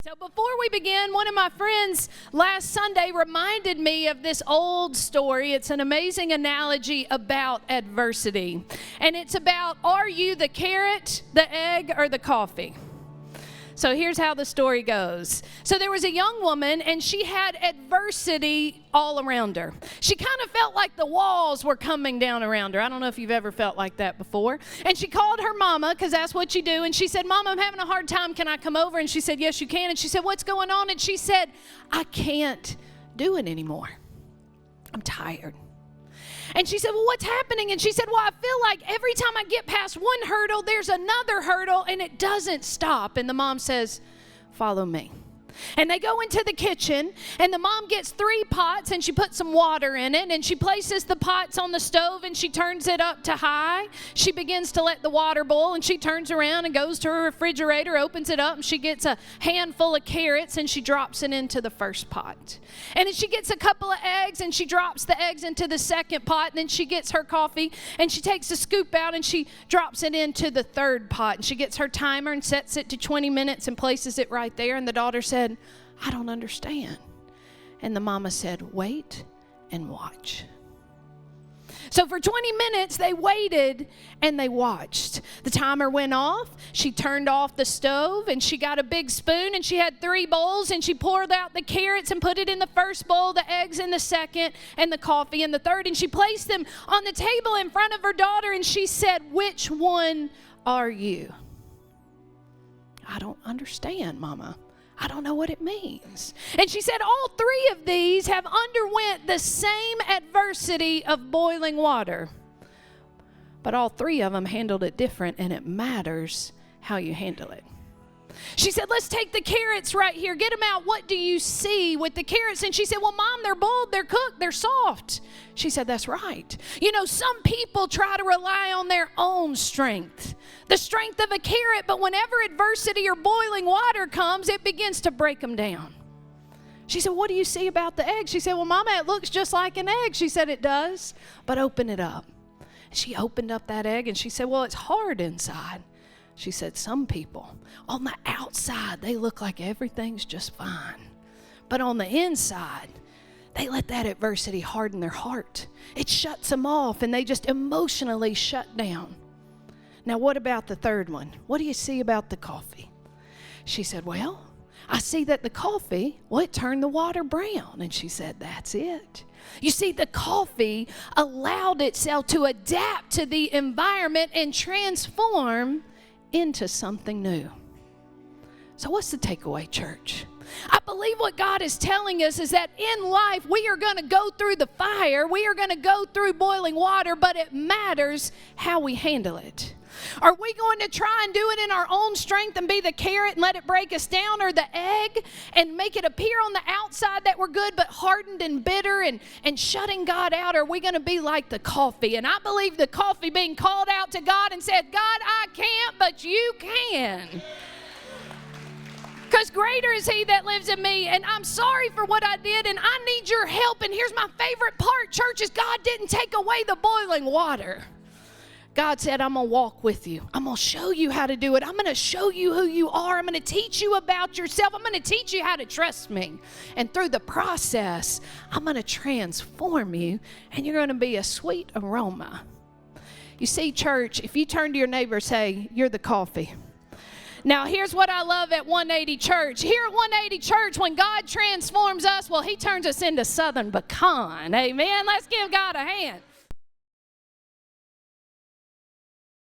So before we begin, one of my friends last Sunday reminded me of this old story. It's an amazing analogy about adversity. And it's about, are you the carrot, the egg, or the coffee? So here's how the story goes. So there was a young woman, and she had adversity all around her. She kind of felt like the walls were coming down around her. I don't know if you've ever felt like that before. And she called her mama, because that's what you do. And she said, "Mama, I'm having a hard time. Can I come over?" And she said, "Yes, you can." And she said, "What's going on?" And she said, "I can't do it anymore. I'm tired." And she said, "Well, what's happening?" And she said, "Well, I feel like every time I get past one hurdle, there's another hurdle, and it doesn't stop." And the mom says, "Follow me." And they go into the kitchen, and the mom gets 3 pots, and she puts some water in it, and she places the pots on the stove, and she turns it up to high. She begins to let the water boil, and she turns around and goes to her refrigerator, opens it up, and she gets a handful of carrots, and she drops it into the first pot. And then she gets a couple of eggs, and she drops the eggs into the second pot, and then she gets her coffee, and she takes a scoop out, and she drops it into the third pot, and she gets her timer and sets it to 20 minutes and places it right there. And the daughter said, "I don't understand." And the mama said, "Wait and watch." So for 20 minutes, they waited and they watched. The timer went off. She turned off the stove, and she got a big spoon, and she had 3 bowls, and she poured out the carrots and put it in the first bowl, the eggs in the second, and the coffee in the third. And she placed them on the table in front of her daughter, and she said, "Which one are you?" "I don't understand, Mama. I don't know what it means." And she said, "All 3 of these have underwent the same adversity of boiling water. But all 3 of them handled it different, and it matters how you handle it." She said, "Let's take the carrots right here. Get them out. What do you see with the carrots?" And she said, "Well, Mom, they're boiled, they're cooked, they're soft." She said, "That's right. You know, some people try to rely on their own strength, the strength of a carrot, but whenever adversity or boiling water comes, it begins to break them down." She said, "What do you see about the egg?" She said, "Well, Mama, it looks just like an egg." She said, "It does, but open it up." She opened up that egg, and she said, "Well, it's hard inside." She said, "Some people, on the outside, they look like everything's just fine. But on the inside, they let that adversity harden their heart. It shuts them off, and they just emotionally shut down." "Now, what about the third one? What do you see about the coffee?" She said, "Well, I see that the coffee, it turned the water brown." And she said, "That's it. You see, the coffee allowed itself to adapt to the environment and transform into something new." So what's the takeaway, church? I believe what God is telling us is that in life we are going to go through the fire, we are going to go through boiling water, but it matters how we handle it. Are we going to try and do it in our own strength and be the carrot and let it break us down, or the egg and make it appear on the outside that we're good but hardened and bitter and shutting God out? Or are we going to be like the coffee? And I believe the coffee being called out to God and said, "God, I can't, but you can. Because greater is he that lives in me, and I'm sorry for what I did, and I need your help." And here's my favorite part, church, is God didn't take away the boiling water. God said, "I'm going to walk with you. I'm going to show you how to do it. I'm going to show you who you are. I'm going to teach you about yourself. I'm going to teach you how to trust me. And through the process, I'm going to transform you, and you're going to be a sweet aroma." You see, church, if you turn to your neighbor and say, "You're the coffee." Now, here's what I love at 180 Church. Here at 180 Church, when God transforms us, he turns us into Southern pecan. Amen. Let's give God a hand.